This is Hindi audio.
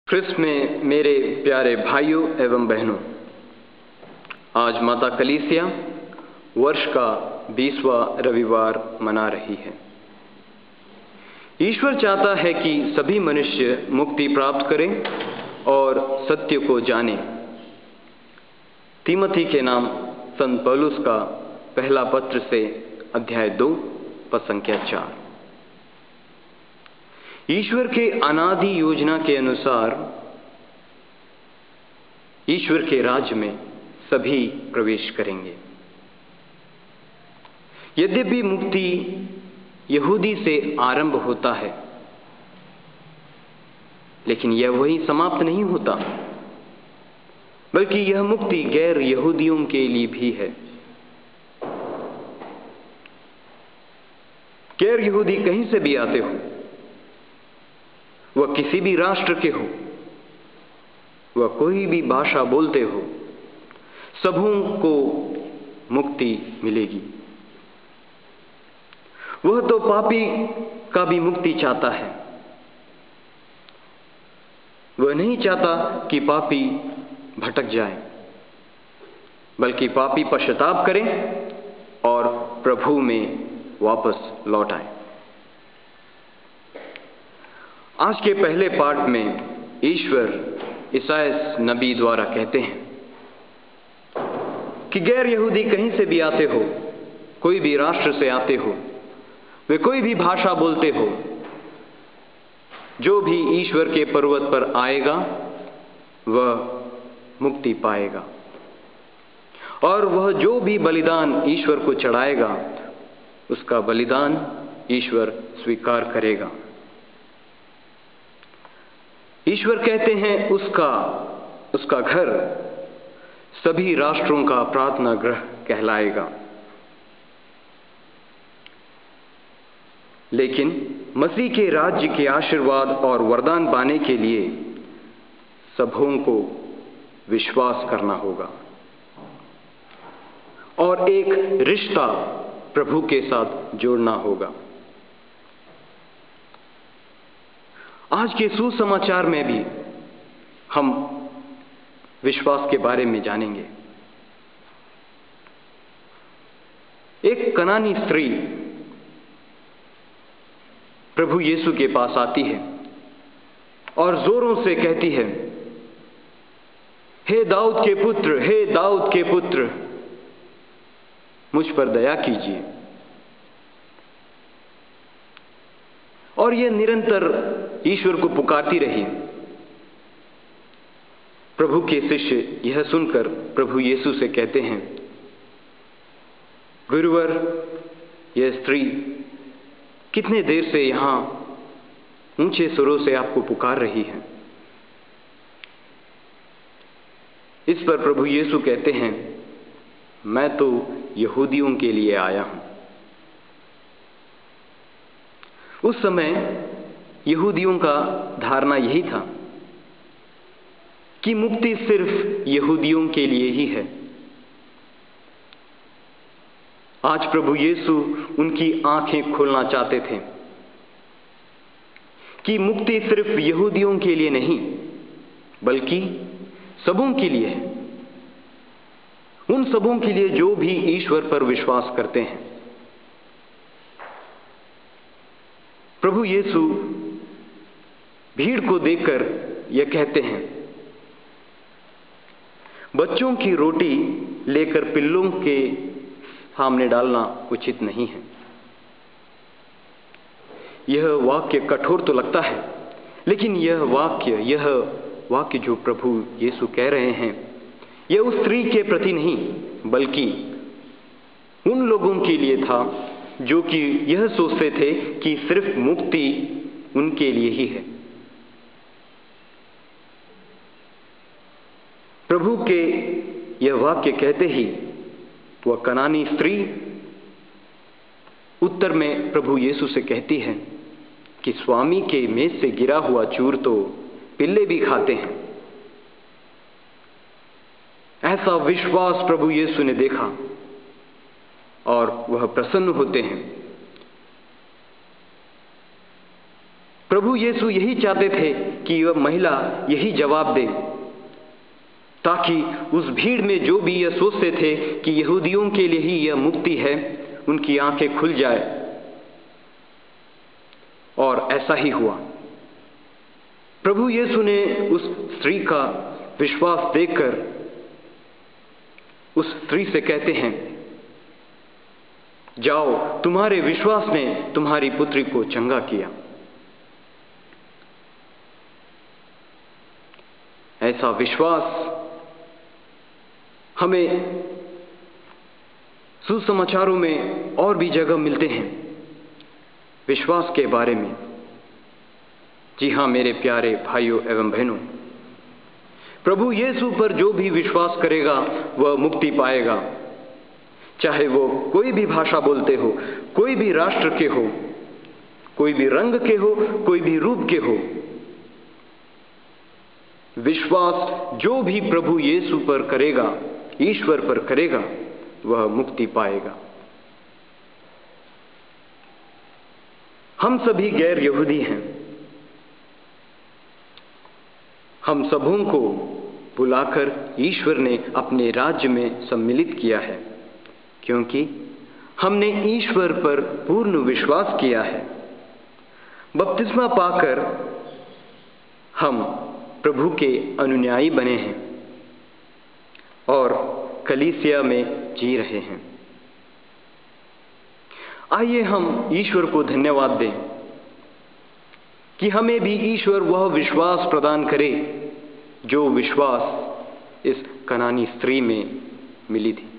ख्रिस्त में मेरे प्यारे भाइयों एवं बहनों, आज माता कलीसिया वर्ष का 20वां रविवार मना रही है। ईश्वर चाहता है कि सभी मनुष्य मुक्ति प्राप्त करें और सत्य को जानें। तीमथी के नाम संत पौलुस का पहला पत्र से अध्याय 2 पद संख्या 4। ईश्वर के अनादि योजना के अनुसार ईश्वर के राज्य में सभी प्रवेश करेंगे। यद्यपि मुक्ति यहूदी से आरंभ होता है, लेकिन यह वहीं समाप्त नहीं होता, बल्कि यह मुक्ति गैर यहूदियों के लिए भी है। गैर यहूदी कहीं से भी आते हो, वह किसी भी राष्ट्र के हो, वह कोई भी भाषा बोलते हो, सबों को मुक्ति मिलेगी। वह तो पापी का भी मुक्ति चाहता है। वह नहीं चाहता कि पापी भटक जाए, बल्कि पापी पश्चाताप करें और प्रभु में वापस लौट आए। आज के पहले पाठ में ईश्वर ईसायाह नबी द्वारा कहते हैं कि गैर यहूदी कहीं से भी आते हो, कोई भी राष्ट्र से आते हो, वे कोई भी भाषा बोलते हो, जो भी ईश्वर के पर्वत पर आएगा वह मुक्ति पाएगा, और वह जो भी बलिदान ईश्वर को चढ़ाएगा उसका बलिदान ईश्वर स्वीकार करेगा। ईश्वर कहते हैं उसका घर सभी राष्ट्रों का प्रार्थना गृह कहलाएगा। लेकिन मसीह के राज्य के आशीर्वाद और वरदान पाने के लिए सबों को विश्वास करना होगा और एक रिश्ता प्रभु के साथ जोड़ना होगा। आज के सुसमाचार में भी हम विश्वास के बारे में जानेंगे। एक कनानी स्त्री प्रभु यीशु के पास आती है और जोरों से कहती है, हे दाऊद के पुत्र, हे दाऊद के पुत्र, मुझ पर दया कीजिए। और यह निरंतर ईश्वर को पुकारती रही। प्रभु के शिष्य यह सुनकर प्रभु यीशु से कहते हैं, गुरुवर, यह स्त्री कितने देर से यहां ऊंचे सुरों से आपको पुकार रही है। इस पर प्रभु यीशु कहते हैं, मैं तो यहूदियों के लिए आया हूं। उस समय यहूदियों का धारणा यही था कि मुक्ति सिर्फ यहूदियों के लिए ही है। आज प्रभु यीशु उनकी आंखें खोलना चाहते थे कि मुक्ति सिर्फ यहूदियों के लिए नहीं, बल्कि सबों के लिए है। उन सबों के लिए जो भी ईश्वर पर विश्वास करते हैं। प्रभु यीशु भीड़ को देखकर यह कहते हैं, बच्चों की रोटी लेकर पिल्लों के सामने डालना उचित नहीं है। यह वाक्य कठोर तो लगता है, लेकिन यह वाक्य जो प्रभु यीशु कह रहे हैं, यह उस स्त्री के प्रति नहीं, बल्कि उन लोगों के लिए था जो कि यह सोचते थे कि सिर्फ मुक्ति उनके लिए ही है। प्रभु के यह वाक्य कहते ही वह कनानी स्त्री उत्तर में प्रभु यीशु से कहती है कि स्वामी के मेज से गिरा हुआ चूर तो पिल्ले भी खाते हैं। ऐसा विश्वास प्रभु यीशु ने देखा और वह प्रसन्न होते हैं। प्रभु यीशु यही चाहते थे कि वह महिला यही जवाब दे, ताकि उस भीड़ में जो भी यह सोचते थे कि यहूदियों के लिए ही यह मुक्ति है, उनकी आंखें खुल जाए। और ऐसा ही हुआ। प्रभु यीशु ने उस स्त्री का विश्वास देखकर उस स्त्री से कहते हैं, जाओ, तुम्हारे विश्वास ने तुम्हारी पुत्री को चंगा किया। ऐसा विश्वास हमें सुसमाचारों में और भी जगह मिलते हैं विश्वास के बारे में। जी हां मेरे प्यारे भाइयों एवं बहनों, प्रभु यीशु पर जो भी विश्वास करेगा वह मुक्ति पाएगा, चाहे वो कोई भी भाषा बोलते हो, कोई भी राष्ट्र के हो, कोई भी रंग के हो, कोई भी रूप के हो। विश्वास जो भी प्रभु यीशु पर करेगा, ईश्वर पर करेगा, वह मुक्ति पाएगा। हम सभी गैर यहूदी हैं। हम सबों को बुलाकर ईश्वर ने अपने राज्य में सम्मिलित किया है, क्योंकि हमने ईश्वर पर पूर्ण विश्वास किया है। बपतिस्मा पाकर हम प्रभु के अनुयायी बने हैं और कलीसिया में जी रहे हैं। आइए हम ईश्वर को धन्यवाद दें कि हमें भी ईश्वर वह विश्वास प्रदान करे जो विश्वास इस कनानी स्त्री में मिली थी।